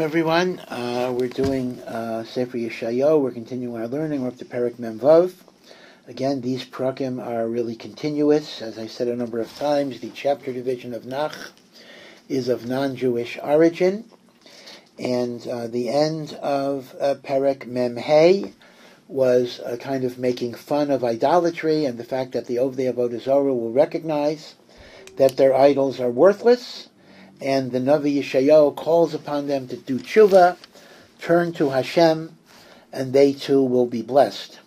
everyone. We're doing Sefer Yeshayahu. We're continuing our learning. We're up to Perek Mem Vav. Again, these prakim are really continuous. As I said a number of times, the chapter division of Nach is of non-Jewish origin. And the end of Perek Mem Hey was kind of making fun of idolatry and the fact that the Ovdei Avodah Zarah will recognize that their idols are worthless. And the Navi Yeshayahu calls upon them to do tshuva, turn to Hashem, and they too will be blessed.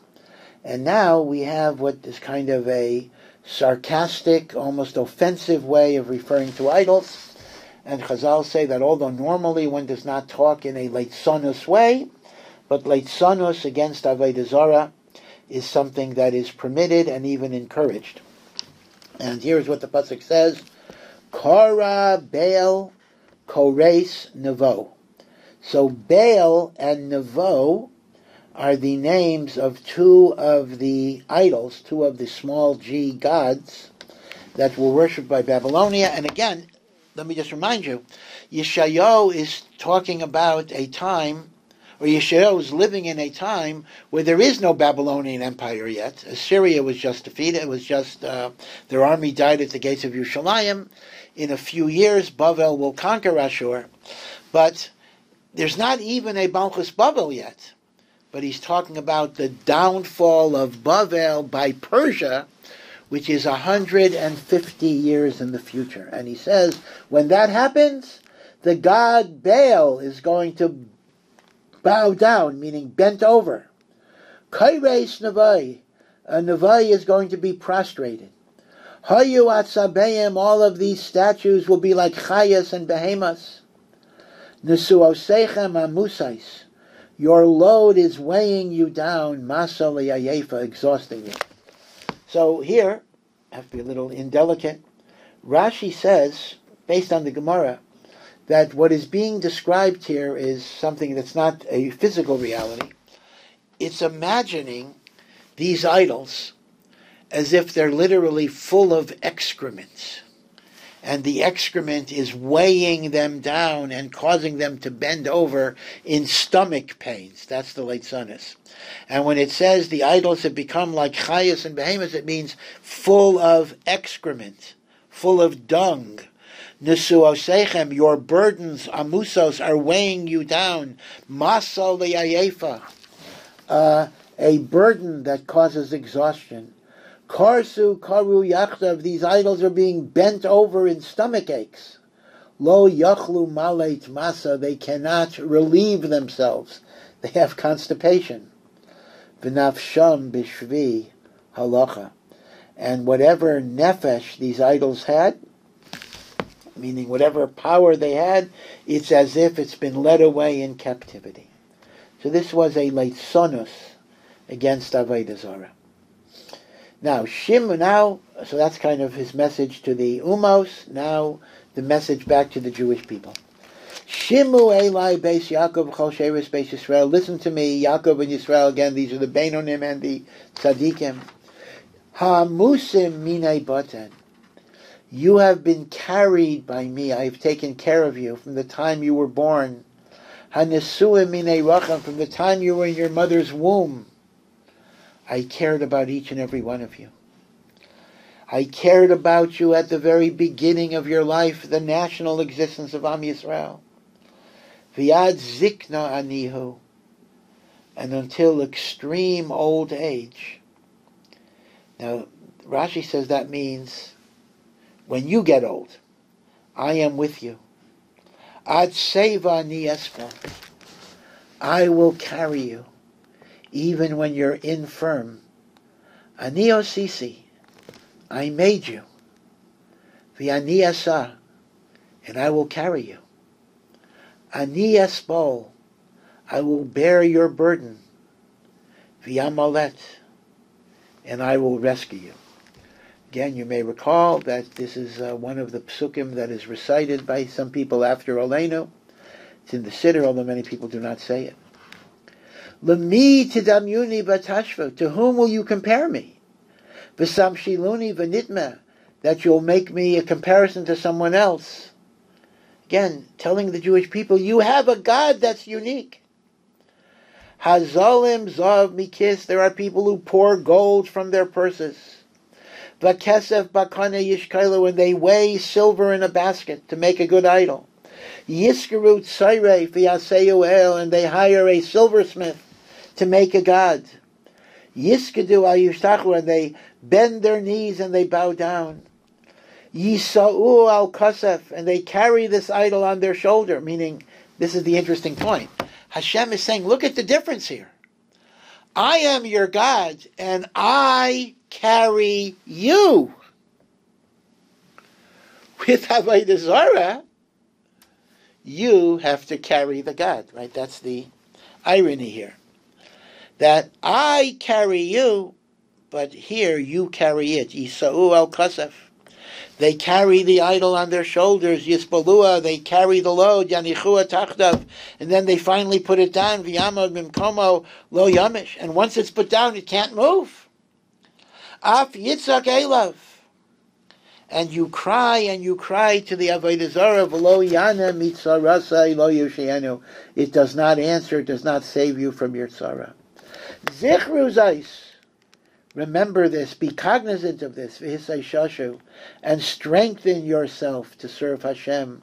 And now we have what is kind of a sarcastic, almost offensive way of referring to idols. And Chazal say that although normally one does not talk in a leitzonus way, but leitzonus against Avodah Zarah is something that is permitted and even encouraged. And here's what the pasuk says. Kora, Baal, Kores, Nevo. So Baal and Nevo are the names of two of the idols, two of the small g gods that were worshipped by Babylonia. And again, let me just remind you, Yeshayahu is talking about a time, or Yeshayahu is living in a time where there is no Babylonian Empire yet. Assyria was just defeated. It was just, their army died at the gates of Yerushalayim. In a few years, Bavel will conquer Ashur. But there's not even a Malchus Bavel yet. But he's talking about the downfall of Bavel by Persia, which is 150 years in the future. And he says, when that happens, the god Baal is going to bow down, meaning bent over. Kaireis Nevai, a Nevai is going to be prostrated. Hayu atzabeim, all of these statues will be like chayas and behemoths. Nesuosechem amusais, your load is weighing you down, masa liyayefa, exhausting you. So here, I have to be a little indelicate, Rashi says, based on the Gemara, that what is being described here is something that's not a physical reality. It's imagining these idols as if they're literally full of excrement. And the excrement is weighing them down and causing them to bend over in stomach pains. That's the Leitzonis. And when it says the idols have become like chayas and behemoths, it means full of excrement, full of dung. Nesuosechem, your burdens, amusos, are weighing you down. Masal liyayefa, a burden that causes exhaustion. Karsu karu yachdav, these idols are being bent over in stomach aches. Lo yachlu maleit masa, they cannot relieve themselves. They have constipation. V'nafsham bishvi halacha, and whatever nefesh these idols had, meaning whatever power they had, it's as if it's been led away in captivity. So this was a leitzonus against Avodah Zarah. Now, so that's kind of his message to the Umos. Now, the message back to the Jewish people. Shimu Elai Beis Yaakov Chol Sheres Beis Yisrael. Listen to me, Yaakov and Yisrael. Again, these are the Beinonim and the Tzadikim. Ha-musim minei baten. You have been carried by me. I have taken care of you from the time you were born. Ha-nesuim minei racham. From the time you were in your mother's womb. I cared about each and every one of you. I cared about you at the very beginning of your life, the national existence of Am Yisrael. V'yad zikna anihu, and until extreme old age. Now, Rashi says that means when you get old, I am with you. Ad seva ani espa, I will carry you. Even when you're infirm. Ani osisi, I made you. V'ani asa, and I will carry you. Ani esbol, I will bear your burden. V'yamalet, and I will rescue you. Again, you may recall that this is one of the psukim that is recited by some people after Aleinu. It's in the Siddur, although many people do not say it. L'mi tidamyuni batashva, to whom will you compare me? V'samshiluni v'nitme, that you'll make me a comparison to someone else. Again, telling the Jewish people, you have a God that's unique. Hazalim zav mikis, there are people who pour gold from their purses. Vakesef bakane yishkailu, and they weigh silver in a basket to make a good idol. Yiskeru tsaire fiaseu el, and they hire a silversmith to make a god. Yiskadu ayushtachu, and they bend their knees and they bow down. Yisa'u al kasef, and they carry this idol on their shoulder, meaning, this is the interesting point. Hashem is saying, look at the difference here. I am your God, and I carry you. With Avodah Zarah, you have to carry the God, right? That's the irony here. That I carry you, but here you carry it. Yisa'u al kasef. They carry the idol on their shoulders, Yispalua, they carry the load, Yanichua Tachdav, and then they finally put it down, V'yamod Mimkomo Lo Yamish, and once it's put down, it can't move. Af Yitzchak Elav, and you cry to the Avodah Zarah, V'lo Yana Mitzarasa Lo Yeshayahu, it does not answer, it does not save you from your tzara. Zichru Zais, remember this, be cognizant of this, v'hisayshashu, and strengthen yourself to serve Hashem.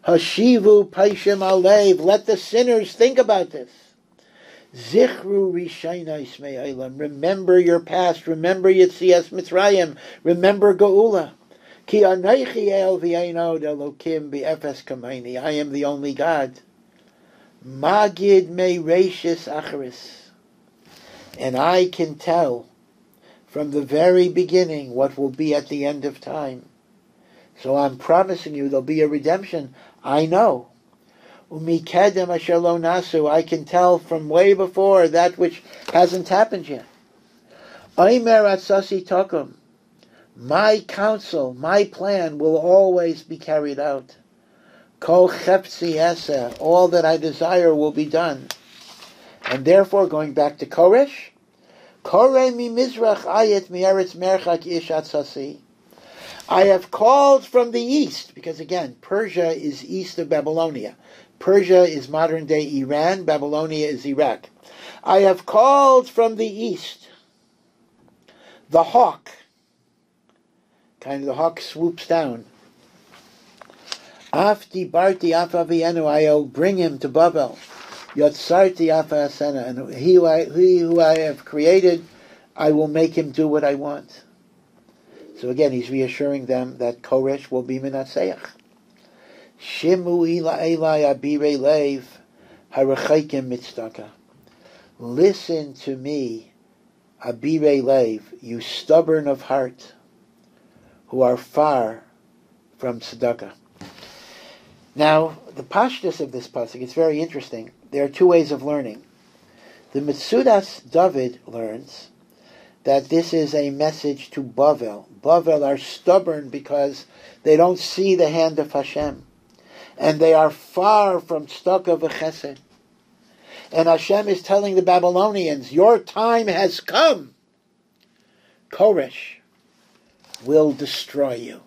Hashivu paishim alev, let the sinners think about this. Zichru rishaynais me'olam, remember your past, remember Yetzias Mitzrayim, remember Geula. Ki anaychi el v'yainod elokim b'efes kamayni, I am the only God. Magid me reishis acharis, and I can tell from the very beginning what will be at the end of time. So I'm promising you there'll be a redemption. I know. Umikedem asher lo nasu, I can tell from way before that which hasn't happened yet. Omer atzasi tokum, my counsel, my plan will always be carried out. Kol cheptzi eseh, all that I desire will be done. And therefore, going back to Koresh, Kore mi mizrach ayet mi eretz merchak ishat sasi. I have called from the east, because again, Persia is east of Babylonia. Persia is modern-day Iran, Babylonia is Iraq. I have called from the east, the hawk. Kind of the hawk swoops down. Af dibarti af avienu, I'll bring him to Babel. Yotzarti afasena, and he who I have created, I will make him do what I want. So again, he's reassuring them that Koresh will be Menatseach. Shimu ila elai abirei lev harachaikim mitzdaka. Listen to me, abirei lev, you stubborn of heart, who are far from tzedakah. Now, the pashtus of this pasuk, it's very interesting. There are two ways of learning. The Metzudas David learns that this is a message to Bavel. Bavel are stubborn because they don't see the hand of Hashem. And they are far from tzedakah v'chesed. And Hashem is telling the Babylonians, your time has come. Koresh will destroy you.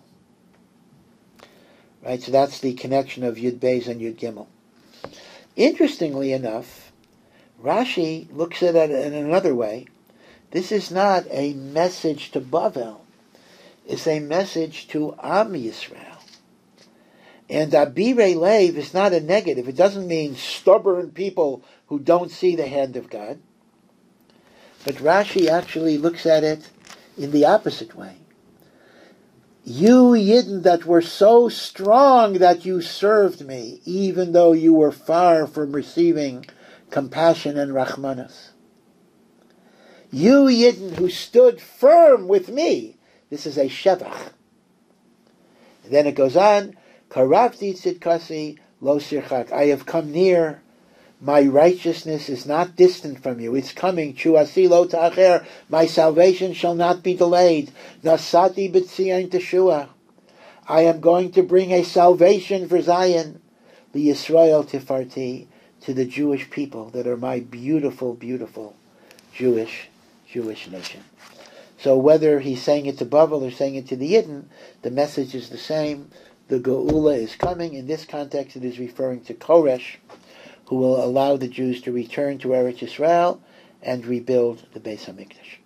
Right, so that's the connection of Yud Beis and Yud Gimel. Interestingly enough, Rashi looks at it in another way. This is not a message to Bavel. It's a message to Am Yisrael. And Abirei Lev is not a negative. It doesn't mean stubborn people who don't see the hand of God. But Rashi actually looks at it in the opposite way. You Yidden that were so strong that you served me, even though you were far from receiving compassion and rachmanas. You Yidden who stood firm with me. This is a shevach. And then it goes on, Karavti tzidkasi lo sirchak. I have come near. My righteousness is not distant from you. It's coming. Chuasi lo ta'acher. My salvation shall not be delayed. Nasati b'tzion teshua. I am going to bring a salvation for Zion. The Yisrael tifarti, to the Jewish people that are my beautiful, beautiful Jewish nation. So whether he's saying it to Bavel or saying it to the Yidden, the message is the same. the Geula is coming. In this context, it is referring to Koresh, who will allow the Jews to return to Eretz Yisrael and rebuild the Beis HaMikdash.